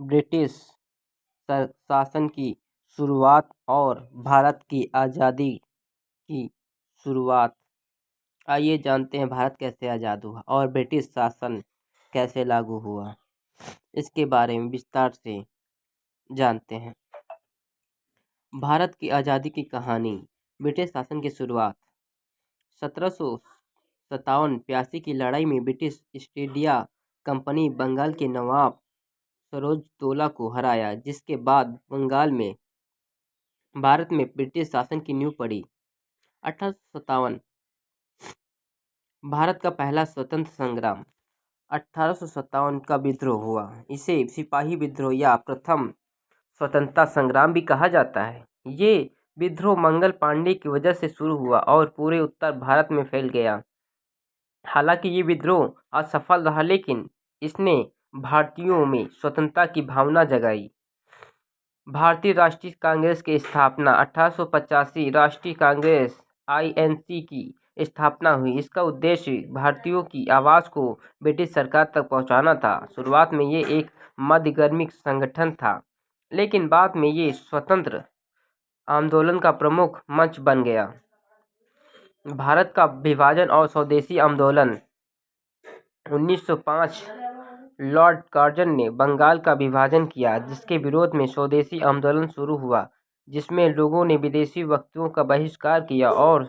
British शासन की शुरुआत और भारत की आज़ादी की शुरुआत। आइए जानते हैं भारत कैसे आज़ाद हुआ और ब्रिटिश शासन कैसे लागू हुआ, इसके बारे में विस्तार से जानते हैं। भारत की आज़ादी की कहानी। ब्रिटिश शासन की शुरुआत 1757-82 की लड़ाई में British East India Company Bengal के नवाब सिराजुद्दौला को हराया, जिसके बाद बंगाल में भारत में ब्रिटिश शासन की नींव पड़ी। 1857 भारत का पहला स्वतंत्र संग्राम। 1857 का विद्रोह हुआ। इसे सिपाही विद्रोह या प्रथम स्वतंत्रता संग्राम भी कहा जाता है। ये विद्रोह मंगल पांडे की वजह से शुरू हुआ और पूरे उत्तर भारत में फैल गया। हालांकि ये विद्रोह असफल रहा, लेकिन इसने भारतीयों में स्वतंत्रता की भावना जगाई। भारतीय राष्ट्रीय कांग्रेस की स्थापना 1885 राष्ट्रीय कांग्रेस INC की स्थापना हुई। इसका उद्देश्य भारतीयों की आवाज़ को ब्रिटिश सरकार तक पहुंचाना था। शुरुआत में ये एक मध्यवर्गीय संगठन था, लेकिन बाद में ये स्वतंत्र आंदोलन का प्रमुख मंच बन गया। भारत का विभाजन और स्वदेशी आंदोलन। 1905 लॉर्ड कार्जन ने बंगाल का विभाजन किया, जिसके विरोध में स्वदेशी आंदोलन शुरू हुआ, जिसमें लोगों ने विदेशी वस्तुओं का बहिष्कार किया और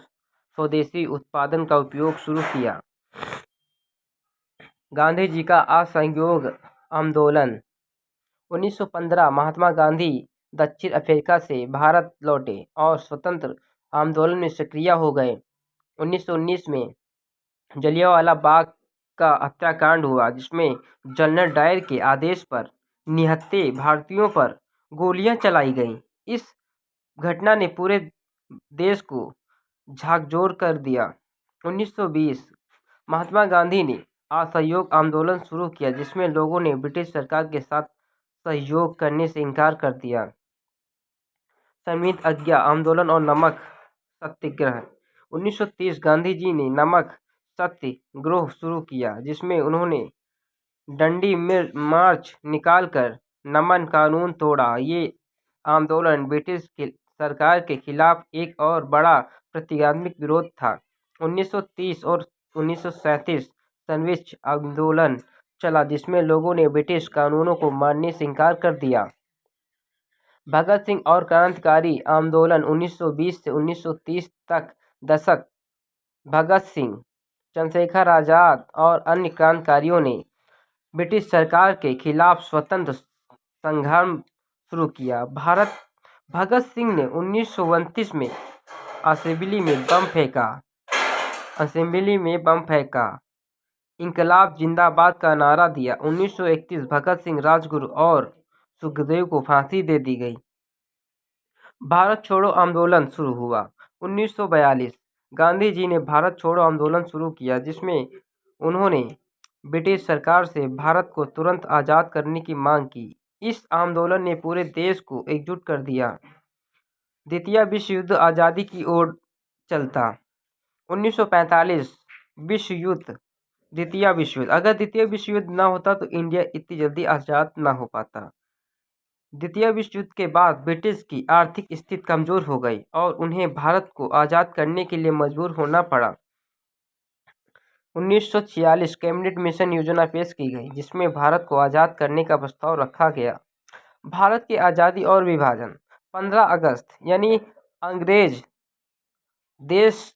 स्वदेशी उत्पादन का उपयोग शुरू किया। गांधी जी का असहयोग आंदोलन। 1915 महात्मा गांधी दक्षिण अफ्रीका से भारत लौटे और स्वतंत्र आंदोलन में सक्रिय हो गए। 1919 में जलियांवाला बाग का हत्याकांड हुआ, जिसमें जनरल डायर के आदेश पर निहत्थे भारतीयों पर गोलियां चलाई गईं। इस घटना ने पूरे देश को झकझोर कर दिया। 1920 महात्मा गांधी ने असहयोग आंदोलन शुरू किया, जिसमें लोगों ने ब्रिटिश सरकार के साथ सहयोग करने से इनकार कर दिया। संविधान आज्ञा आंदोलन और नमक सत्याग्रह। 1930 गांधी जी ने नमक सत्याग्रह शुरू किया, जिसमें उन्होंने डंडी मार्च निकालकर नमक कानून तोड़ा। ये आंदोलन ब्रिटिश सरकार के खिलाफ एक और बड़ा प्रतीकात्मक विरोध था। 1930 और 1937 सैंडविच आंदोलन चला, जिसमें लोगों ने ब्रिटिश कानूनों को मानने से इनकार कर दिया। भगत सिंह और क्रांतिकारी आंदोलन। 1920 से 1930 तक दशक। भगत सिंह, चंद्रशेखर आजाद और अन्य क्रांतिकारियों ने ब्रिटिश सरकार के खिलाफ स्वतंत्र संग्राम शुरू किया। भगत सिंह ने 1929 में असेंबली में बम फेंका, इंकलाब जिंदाबाद का नारा दिया। 1931 भगत सिंह, राजगुरु और सुखदेव को फांसी दे दी गई। भारत छोड़ो आंदोलन शुरू हुआ। 1942 गांधी जी ने भारत छोड़ो आंदोलन शुरू किया, जिसमें उन्होंने ब्रिटिश सरकार से भारत को तुरंत आज़ाद करने की मांग की। इस आंदोलन ने पूरे देश को एकजुट कर दिया। द्वितीय विश्व युद्ध आज़ादी की ओर चलता। 1945 विश्व युद्ध। द्वितीय विश्व युद्ध। अगर द्वितीय विश्व युद्ध ना होता तो इंडिया इतनी जल्दी आज़ाद ना हो पाता। द्वितीय विश्व युद्ध के बाद ब्रिटिश की आर्थिक स्थिति कमजोर हो गई और उन्हें भारत को आज़ाद करने के लिए मजबूर होना पड़ा। 1946 कैबिनेट मिशन योजना पेश की गई, जिसमें भारत को आज़ाद करने का प्रस्ताव रखा गया। भारत की आज़ादी और विभाजन। 15 अगस्त यानी अंग्रेज देश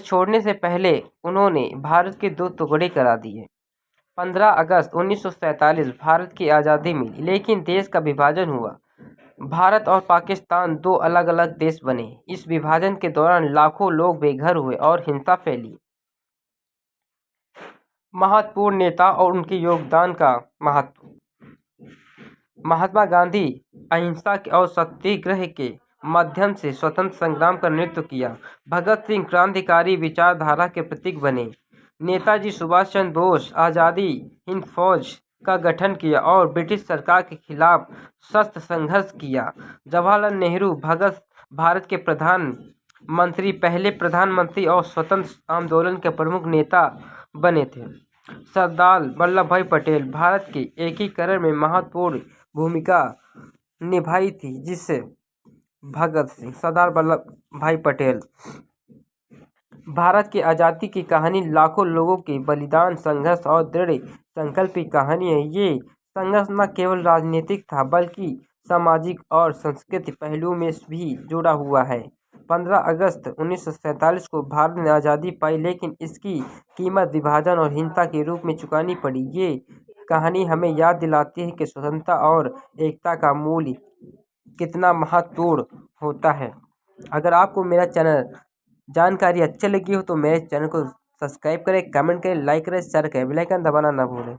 छोड़ने से पहले उन्होंने भारत के 2 टुकड़े करा दिए। 15 अगस्त 1947 भारत की आज़ादी मिली, लेकिन देश का विभाजन हुआ। भारत और पाकिस्तान 2 अलग अलग देश बने। इस विभाजन के दौरान लाखों लोग बेघर हुए और हिंसा फैली। महत्वपूर्ण नेता और उनके योगदान का महत्व। महात्मा गांधी अहिंसा और सत्याग्रह के माध्यम से स्वतंत्र संग्राम का नेतृत्व किया। भगत सिंह क्रांतिकारी विचारधारा के प्रतीक बने। नेताजी सुभाष चंद्र बोस आज़ादी हिंद फौज का गठन किया और ब्रिटिश सरकार के खिलाफ सख्त संघर्ष किया। जवाहरलाल नेहरू भारत के पहले प्रधानमंत्री और स्वतंत्र आंदोलन के प्रमुख नेता बने थे। सरदार वल्लभ भाई पटेल भारत के एकीकरण में महत्वपूर्ण भूमिका निभाई थी, जिससे भगत सिंह। सरदार वल्लभ भाई पटेल भारत की आज़ादी की कहानी लाखों लोगों के बलिदान, संघर्ष और दृढ़ संकल्प की कहानी है। ये संघर्ष न केवल राजनीतिक था, बल्कि सामाजिक और सांस्कृतिक पहलुओं में भी जुड़ा हुआ है। 15 अगस्त 1947 को भारत ने आज़ादी पाई, लेकिन इसकी कीमत विभाजन और हिंसा के रूप में चुकानी पड़ी। ये कहानी हमें याद दिलाती है कि स्वतंत्रता और एकता का मूल्य कितना महत्वपूर्ण होता है। अगर आपको मेरा चैनल जानकारी अच्छी लगी हो तो मेरे चैनल को सब्सक्राइब करें, कमेंट करें, लाइक करें, शेयर करें, बेल आइकन दबाना ना भूलें।